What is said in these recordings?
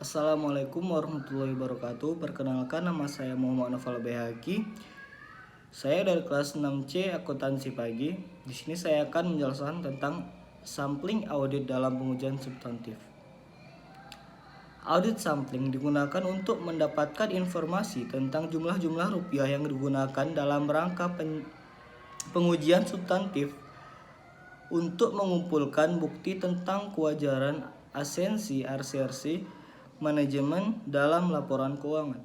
Assalamualaikum warahmatullahi wabarakatuh. Perkenalkan, nama saya Muhammad Noval Behaki. Saya dari kelas 6C Akuntansi Pagi. Di sini saya akan menjelaskan tentang sampling audit dalam pengujian substantif. Audit sampling digunakan untuk mendapatkan informasi tentang jumlah-jumlah rupiah yang digunakan dalam rangka pengujian substantif untuk mengumpulkan bukti tentang kewajaran asensi RCRC manajemen dalam laporan keuangan.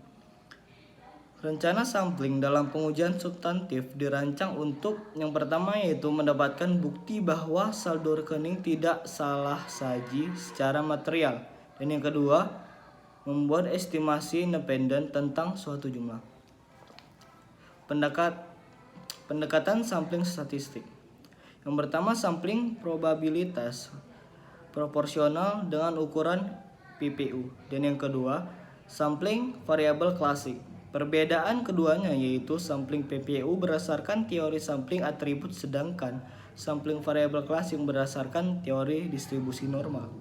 Rencana sampling dalam pengujian substantif dirancang untuk yang pertama yaitu mendapatkan bukti bahwa saldo rekening tidak salah saji secara material, dan yang kedua membuat estimasi independen tentang suatu jumlah. Pendekatan sampling statistik. Yang pertama, sampling probabilitas proporsional dengan ukuran PPU, dan yang kedua sampling variabel klasik. Perbedaan keduanya yaitu sampling PPU berdasarkan teori sampling atribut, sedangkan sampling variabel klasik berdasarkan teori distribusi normal.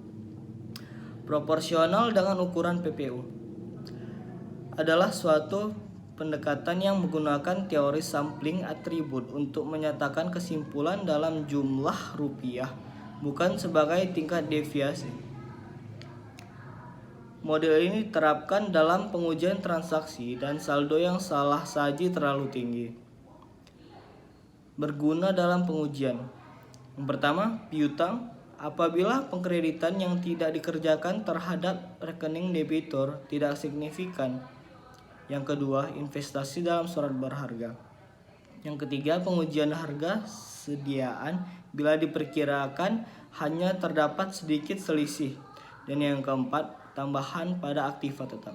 Proporsional dengan ukuran PPU adalah suatu pendekatan yang menggunakan teori sampling atribut untuk menyatakan kesimpulan dalam jumlah rupiah, bukan sebagai tingkat deviasi. Model ini diterapkan dalam pengujian transaksi dan saldo yang salah saji terlalu tinggi. Berguna dalam pengujian. Yang pertama, piutang. Apabila pengkreditan yang tidak dikerjakan terhadap rekening debitur tidak signifikan. Yang kedua, investasi dalam surat berharga. Yang ketiga, pengujian harga sediaan bila diperkirakan hanya terdapat sedikit selisih. Dan yang keempat, tambahan pada aktiva tetap.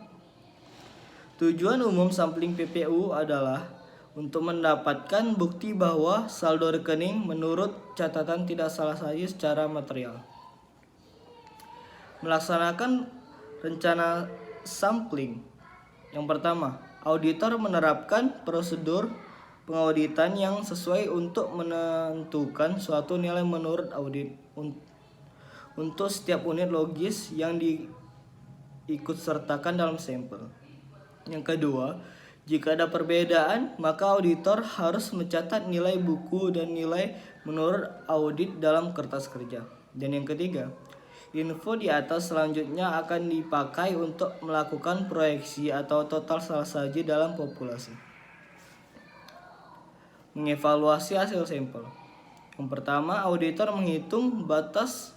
Tujuan umum sampling PPU adalah untuk mendapatkan bukti bahwa saldo rekening menurut catatan tidak salah saji secara material. Melaksanakan rencana sampling. Yang pertama, auditor menerapkan prosedur pengauditan yang sesuai untuk menentukan suatu nilai menurut audit untuk setiap unit logis yang diikutsertakan dalam sampel. Yang kedua, jika ada perbedaan, maka auditor harus mencatat nilai buku dan nilai menurut audit dalam kertas kerja. Dan yang ketiga, info di atas selanjutnya akan dipakai untuk melakukan proyeksi atau total salah saji dalam populasi. Mengevaluasi hasil sampel. Yang pertama, auditor menghitung batas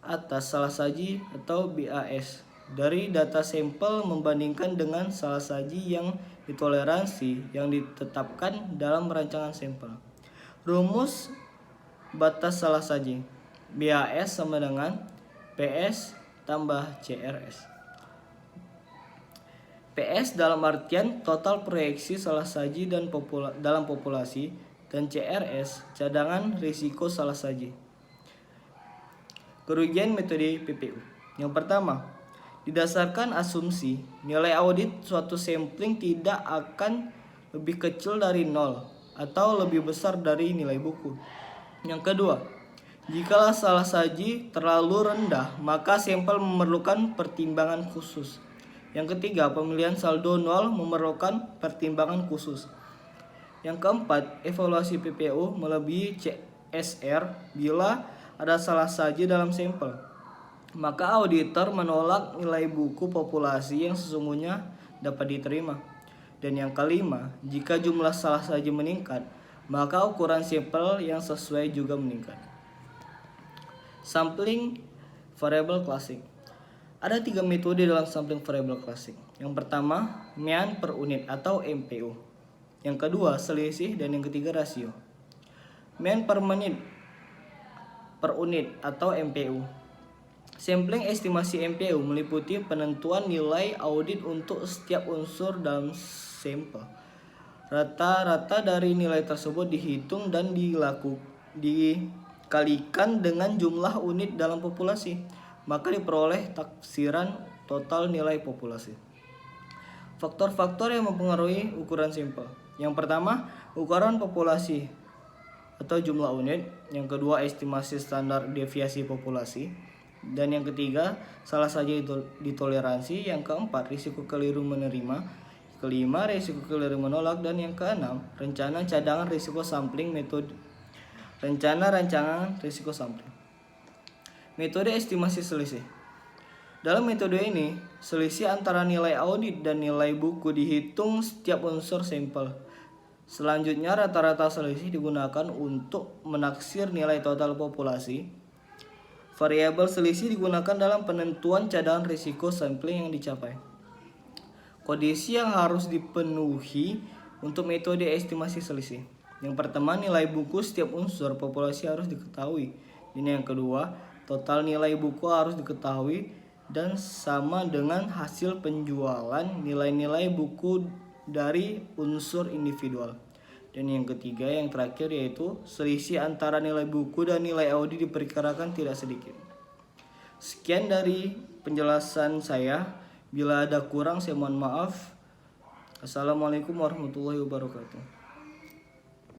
atas salah saji atau BAS dari data sampel membandingkan dengan salah saji yang ditoleransi yang ditetapkan dalam rancangan sampel. Rumus batas salah saji. BAS sama dengan PS tambah CRS. PS dalam artian total proyeksi salah saji dan dalam populasi, dan CRS cadangan risiko salah saji. Kerugian metode PPU. Yang pertama, didasarkan asumsi nilai audit suatu sampling tidak akan lebih kecil dari 0 atau lebih besar dari nilai buku. Yang kedua, jikalau salah saji terlalu rendah, maka sampel memerlukan pertimbangan khusus. Yang ketiga, pemilihan saldo 0 memerlukan pertimbangan khusus. Yang keempat, evaluasi PPU melebihi CSR bila ada salah saji dalam sampel. Maka auditor menolak nilai buku populasi yang sesungguhnya dapat diterima. Dan yang kelima, jika jumlah salah saji meningkat, maka ukuran sampel yang sesuai juga meningkat. Sampling variabel klasik. Ada 3 metode dalam sampling variabel klasik. Yang pertama, mean per unit atau MPU. Yang kedua, selisih, dan yang ketiga, rasio. Mean per menit per unit atau MPU. Sampling estimasi MPU meliputi penentuan nilai audit untuk setiap unsur dalam sampel. Rata-rata dari nilai tersebut dihitung dan dikalikan dengan jumlah unit dalam populasi, maka diperoleh taksiran total nilai populasi. Faktor-faktor yang mempengaruhi ukuran sampel. Yang pertama, ukuran populasi atau jumlah unit. Yang kedua, estimasi standar deviasi populasi. Dan yang ketiga, salah saja itu ditoleransi. Yang keempat, risiko keliru menerima. Kelima, risiko keliru menolak. Dan yang keenam, rencana cadangan risiko sampling metode. Rencana rancangan risiko sampling. Metode estimasi selisih. Dalam metode ini, selisih antara nilai audit dan nilai buku dihitung setiap unsur sampel. Selanjutnya, rata-rata selisih digunakan untuk menaksir nilai total populasi. Variabel selisih digunakan dalam penentuan cadangan risiko sampling yang dicapai. Kondisi yang harus dipenuhi untuk metode estimasi selisih. Yang pertama, nilai buku setiap unsur populasi harus diketahui. Dan yang kedua, total nilai buku harus diketahui dan sama dengan hasil penjualan nilai-nilai buku dari unsur individual. Dan yang ketiga, yang terakhir, yaitu selisih antara nilai buku dan nilai audit diperkirakan tidak sedikit. Sekian dari penjelasan saya. Bila ada kurang, saya mohon maaf. Assalamualaikum warahmatullahi wabarakatuh.